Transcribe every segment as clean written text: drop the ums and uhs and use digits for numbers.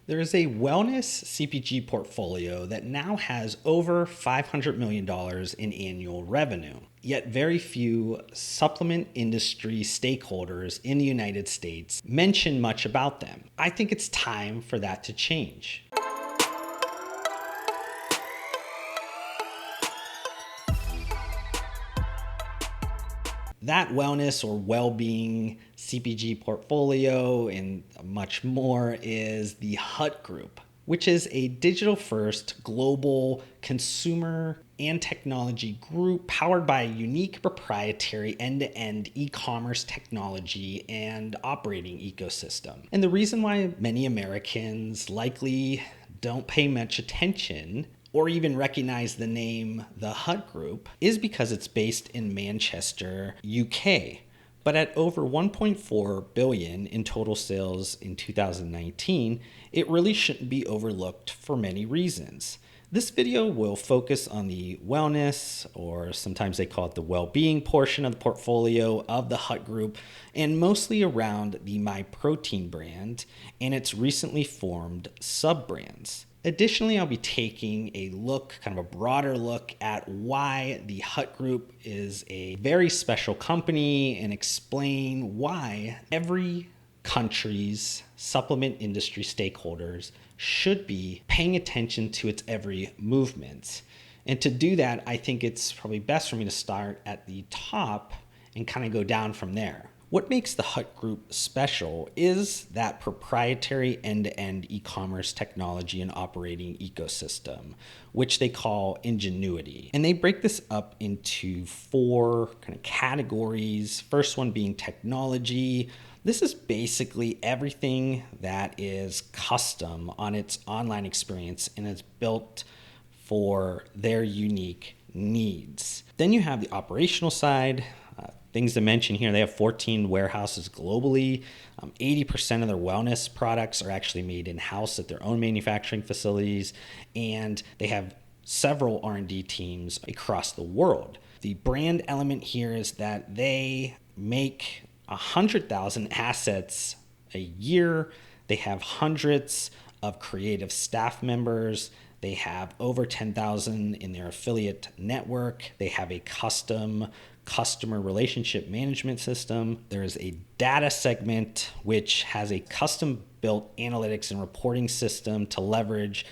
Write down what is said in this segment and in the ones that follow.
There is a wellness CPG portfolio that now has over $500 million in annual revenue. Yet very few supplement industry stakeholders in the United States mention much about them. I think it's time for that to change. That wellness or well-being CPG portfolio and much more is the Hut Group, which is a digital-first global consumer and technology group powered by a unique proprietary end-to-end e-commerce technology and operating ecosystem. And the reason why many Americans likely don't pay much attention or even recognize the name The Hut Group is because it's based in Manchester, UK. But at over 1.4 billion in total sales in 2019, it really shouldn't be overlooked for many reasons. This video will focus on the wellness, or sometimes they call it the well-being portion of the portfolio of the Hut Group, and mostly around the MyProtein brand and its recently formed sub-brands. Additionally, I'll be taking a look, kind of a broader look at why the Hut Group is a very special company and explain why every country's supplement industry stakeholders should be paying attention to its every movement. And to do that, I think it's probably best for me to start at the top and kind of go down from there. What makes the Hut Group special is that proprietary end-to-end e-commerce technology and operating ecosystem, which they call Ingenuity. And they break this up into four kind of categories. First one being technology. This is basically everything that is custom on its online experience and is built for their unique needs. Then you have the operational side. Things to mention here, they have 14 warehouses globally. 80% of their wellness products are actually made in-house at their own manufacturing facilities, and they have several R&D teams across the world. The brand element here is that they make 100,000 assets a year. They have hundreds of creative staff members. They have over 10,000 in their affiliate network. They have a custom customer relationship management system. There is a data segment which has a custom built analytics and reporting system to leverage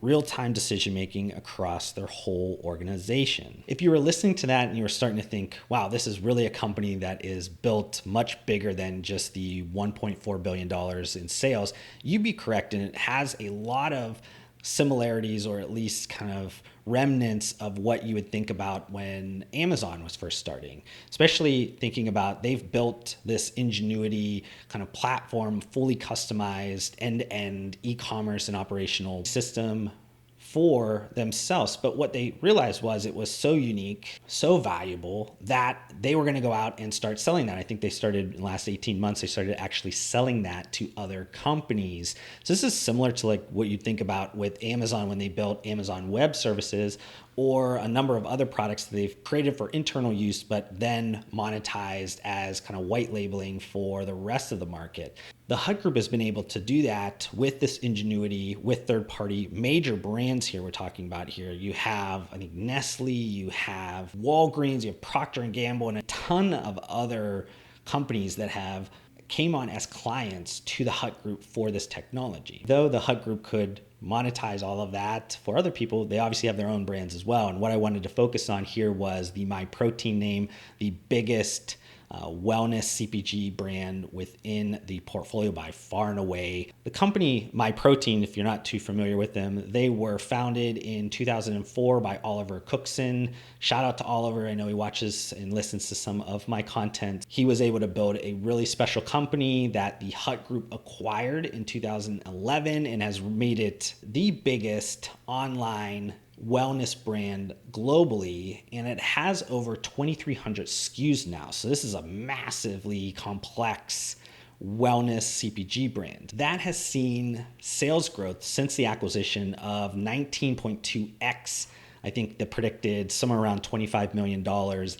real-time decision-making across their whole organization. If you were listening to that and you were starting to think, wow, this is really a company that is built much bigger than just the $1.4 billion in sales, you'd be correct, and it has a lot of similarities, or at least kind of remnants of what you would think about when Amazon was first starting, especially thinking about they've built this Ingenuity kind of platform, fully customized end-to-end e-commerce and operational system for themselves. But what they realized was it was so unique, so valuable, that they were going to go out and start selling that. I think they started in the last 18 months, they started actually selling that to other companies. So this is similar to like what you'd think about with Amazon when they built Amazon Web Services, or a number of other products that they've created for internal use, but then monetized as kind of white labeling for the rest of the market. The Hut Group has been able to do that with this Ingenuity, with third-party major brands here we're talking about here. You have, I think, Nestle, you have Walgreens, you have Procter & Gamble, and a ton of other companies that have came on as clients to the Hut Group for this technology. Though the Hut Group could monetize all of that for other people, they obviously have their own brands as well. And what I wanted to focus on here was the MyProtein name, the biggest wellness CPG brand within the portfolio by far and away. The company MyProtein, if you're not too familiar with them, they were founded in 2004 by Oliver Cookson. Shout out to Oliver. I know he watches and listens to some of my content. He was able to build a really special company that the Hut Group acquired in 2011 and has made it the biggest online wellness brand globally, and it has over 2,300 SKUs now. So this is a massively complex wellness CPG brand that has seen sales growth since the acquisition of 19.2x. I think they predicted somewhere around $25 million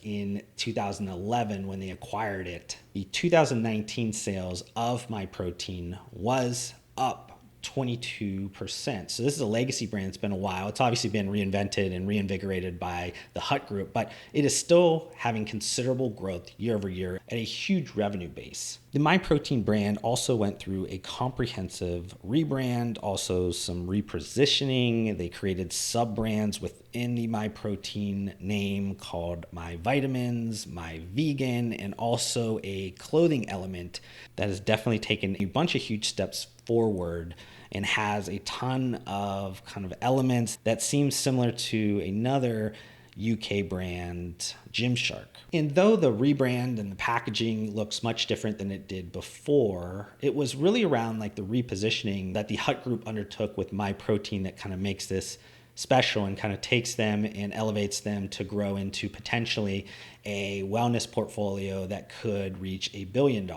in 2011 when they acquired it. The 2019 sales of MyProtein was up 22%. So this is a legacy brand. It's been a while. It's obviously been reinvented and reinvigorated by the Hut Group, but it is still having considerable growth year over year at a huge revenue base. The MyProtein brand also went through a comprehensive rebrand, also some repositioning. They created sub-brands within the MyProtein name called My Vitamins, My Vegan, and also a clothing element that has definitely taken a bunch of huge steps forward and has a ton of kind of elements that seem similar to another UK brand, Gymshark. And though the rebrand and the packaging looks much different than it did before, it was really around like the repositioning that the Hut Group undertook with MyProtein that kind of makes this special and kind of takes them and elevates them to grow into potentially a wellness portfolio that could reach $1 billion.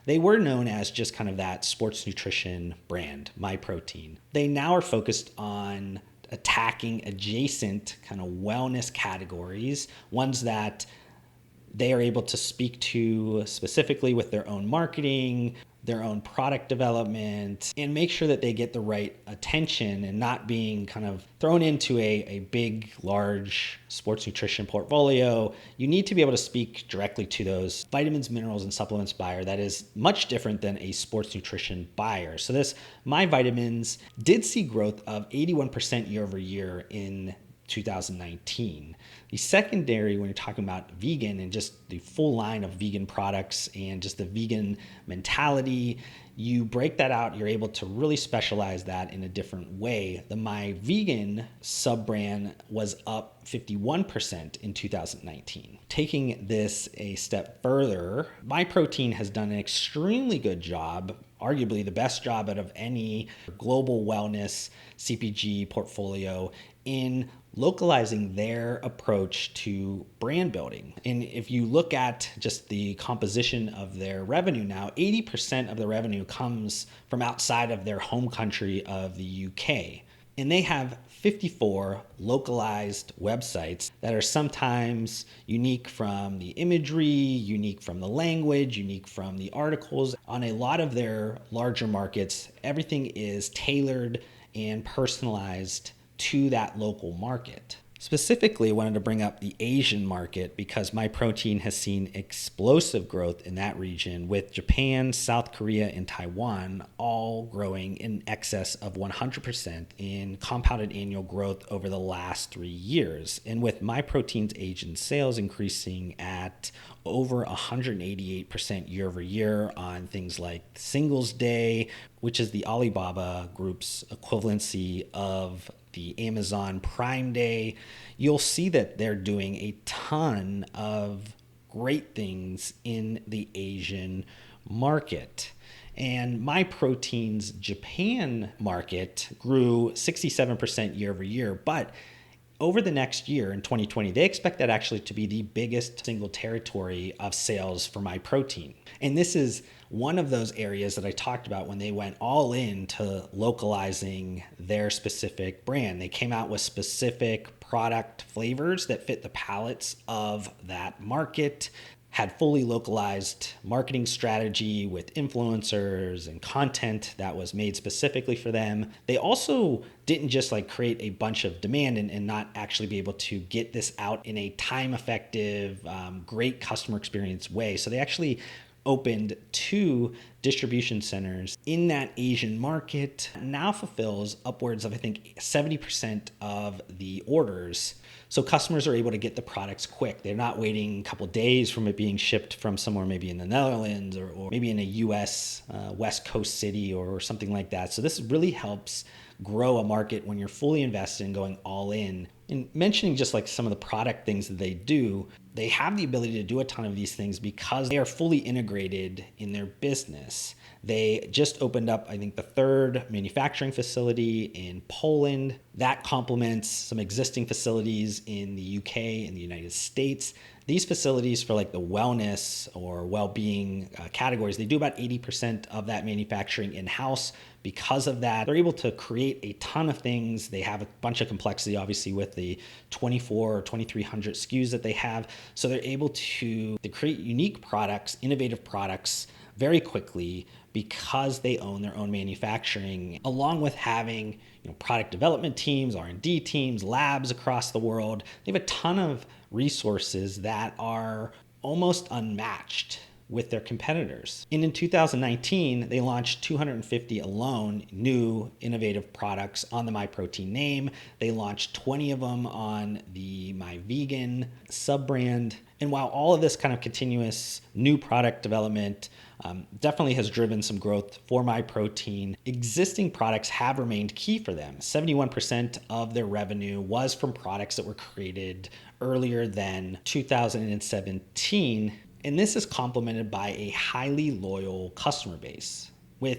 They were known as just kind of that sports nutrition brand, MyProtein. They now are focused on attacking adjacent kind of wellness categories, ones that they are able to speak to specifically with their own marketing, their own product development, and make sure that they get the right attention and not being kind of thrown into a big, large sports nutrition portfolio. You need to be able to speak directly to those vitamins, minerals, and supplements buyer that is much different than a sports nutrition buyer. So this My Vitamins did see growth of 81% year over year in 2019. The secondary, when you're talking about vegan and just the full line of vegan products and just the vegan mentality, you break that out, you're able to really specialize that in a different way. The My Vegan sub-brand was up 51% in 2019. Taking this a step further, MyProtein has done an extremely good job, arguably the best job out of any global wellness CPG portfolio in localizing their approach to brand building. And if you look at just the composition of their revenue now, 80% of the revenue comes from outside of their home country of the UK. And they have 54 localized websites that are sometimes unique from the imagery, unique from the language, unique from the articles. On a lot of their larger markets, everything is tailored and personalized to that local market. Specifically, I wanted to bring up the Asian market because MyProtein has seen explosive growth in that region, with Japan, South Korea, and Taiwan all growing in excess of 100% in compounded annual growth over the last 3 years. And with MyProtein's Asian sales increasing at over 188% year over year on things like Singles Day, which is the Alibaba Group's equivalency of the Amazon Prime Day, you'll see that they're doing a ton of great things in the Asian market. And MyProtein's Japan market grew 67% year over year, but over the next year in 2020, they expect that actually to be the biggest single territory of sales for MyProtein. And this is one of those areas that I talked about when they went all in to localizing their specific brand. They came out with specific product flavors that fit the palates of that market, had fully localized marketing strategy with influencers and content that was made specifically for them. They also didn't just like create a bunch of demand and not actually be able to get this out in a time effective, great customer experience way. So they actually opened 2 distribution centers in that Asian market, now fulfills upwards of, I think, 70% of the orders. So customers are able to get the products quick. They're not waiting a couple days from it being shipped from somewhere maybe in the Netherlands or maybe in a US West Coast city or something like that. So this really helps grow a market when you're fully invested in going all in. And mentioning just like some of the product things that they do, they have the ability to do a ton of these things because they are fully integrated in their business. They just opened up, I think, the 3rd manufacturing facility in Poland. That complements some existing facilities in the UK and the United States. These facilities for like the wellness or well-being categories, they do about 80% of that manufacturing in-house. Because of that, they're able to create a ton of things. They have a bunch of complexity, obviously, with the 24 or 2,300 SKUs that they have. So they're able to create unique products, innovative products, very quickly because they own their own manufacturing, along with having product development teams, R&D teams, labs across the world. They have a ton of resources that are almost unmatched with their competitors. And in 2019, they launched 250 alone new innovative products on the MyProtein name. They launched 20 of them on the MyVegan sub-brand. And while all of this kind of continuous new product development definitely has driven some growth for MyProtein, existing products have remained key for them. 71% of their revenue was from products that were created earlier than 2017. And this is complemented by a highly loyal customer base, with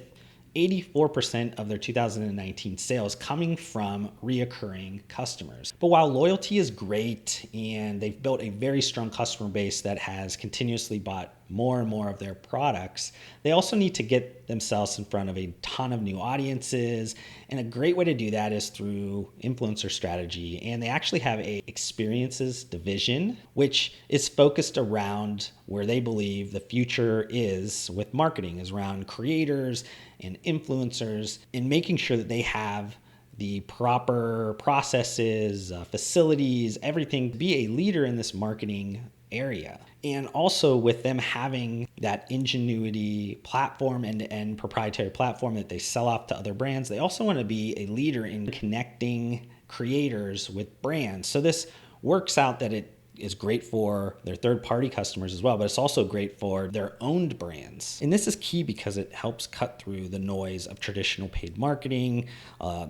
84% of their 2019 sales coming from reoccurring customers. But while loyalty is great and they've built a very strong customer base that has continuously bought more and more of their products, they also need to get themselves in front of a ton of new audiences. And a great way to do that is through influencer strategy. And they actually have a experiences division, which is focused around where they believe the future is with marketing, is around creators and influencers, and making sure that they have the proper processes, facilities, everything to be a leader in this marketing area. And also with them having that Ingenuity platform, end-to-end proprietary platform that they sell off to other brands, they also want to be a leader in connecting creators with brands. So this works out that it is great for their third-party customers as well, but it's also great for their owned brands. And this is key because it helps cut through the noise of traditional paid marketing.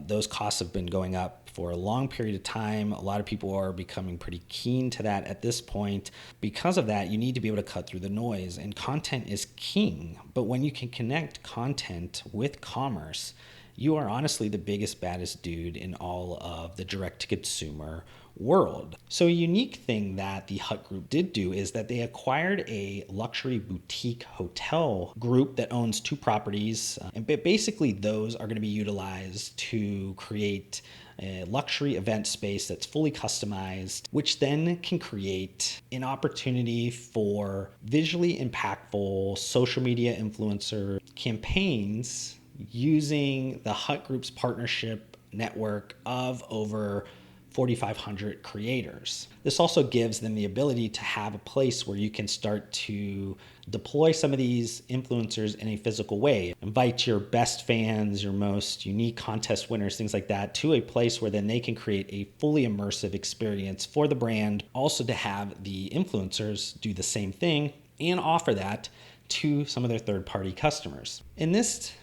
Those costs have been going up for a long period of time. A lot of people are becoming pretty keen to that at this point. Because of that, you need to be able to cut through the noise, and content is king. But when you can connect content with commerce, you are honestly the biggest, baddest dude in all of the direct-to-consumer world. So a unique thing that the Hut Group did do is that they acquired a luxury boutique hotel group that owns 2 properties. And basically those are going to be utilized to create a luxury event space that's fully customized, which then can create an opportunity for visually impactful social media influencer campaigns using the Hut Group's partnership network of over 4,500 creators. This also gives them the ability to have a place where you can start to deploy some of these influencers in a physical way. Invite your best fans, your most unique contest winners, things like that, to a place where then they can create a fully immersive experience for the brand. Also to have the influencers do the same thing and offer that to some of their third-party customers. In this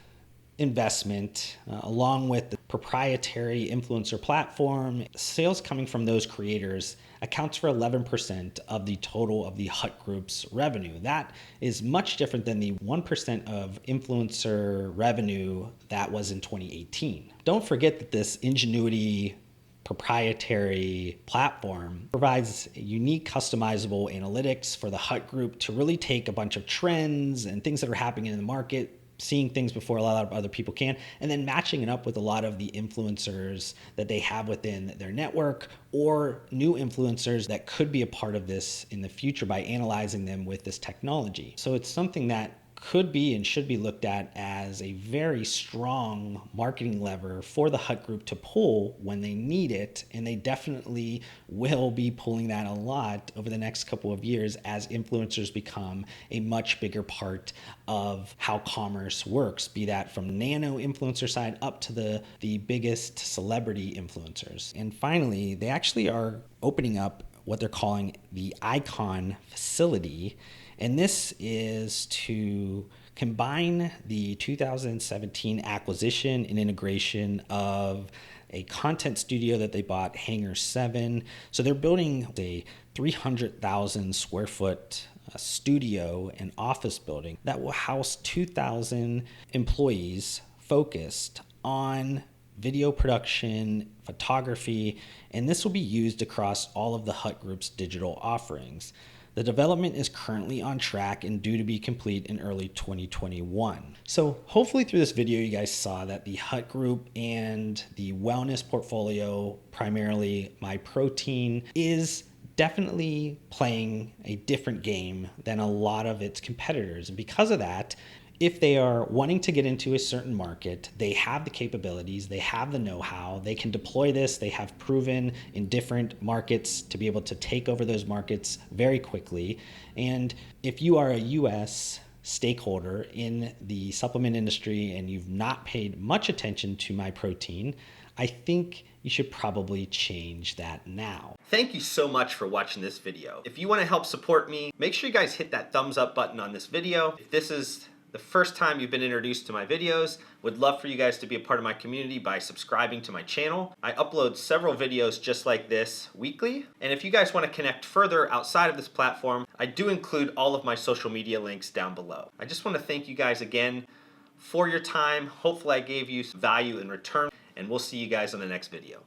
investment, along with the proprietary influencer platform, sales coming from those creators accounts for 11% of the total of the Hut Group's revenue. That is much different than the 1% of influencer revenue that was in 2018. Don't forget that this Ingenuity proprietary platform provides unique customizable analytics for the Hut Group to really take a bunch of trends and things that are happening in the market, seeing things before a lot of other people can, and then matching it up with a lot of the influencers that they have within their network, or new influencers that could be a part of this in the future by analyzing them with this technology. So it's something that could be and should be looked at as a very strong marketing lever for the Hut Group to pull when they need it. And they definitely will be pulling that a lot over the next couple of years as influencers become a much bigger part of how commerce works, be that from nano influencer side up to the biggest celebrity influencers. And finally, they actually are opening up what they're calling the Icon facility. And this is to combine the 2017 acquisition and integration of a content studio that they bought, Hangar 7. So they're building a 300,000 square foot studio and office building that will house 2,000 employees focused on video production, photography, and this will be used across all of the Hut Group's digital offerings. The development is currently on track and due to be complete in early 2021. So hopefully through this video, you guys saw that the Hut Group and the wellness portfolio, primarily MyProtein, is definitely playing a different game than a lot of its competitors. And because of that, if they are wanting to get into a certain market, they have the capabilities, they have the know-how, they can deploy this, they have proven in different markets to be able to take over those markets very quickly. And if you are a US stakeholder in the supplement industry and you've not paid much attention to MyProtein, I think you should probably change that now. Thank you so much for watching this video. If you want to help support me, make sure you guys hit that thumbs up button on this video. If this is the first time you've been introduced to my videos, would love for you guys to be a part of my community by subscribing to my channel. I upload several videos just like this weekly. And if you guys want to connect further outside of this platform, I do include all of my social media links down below. I just want to thank you guys again for your time. Hopefully I gave you some value in return, and we'll see you guys on the next video.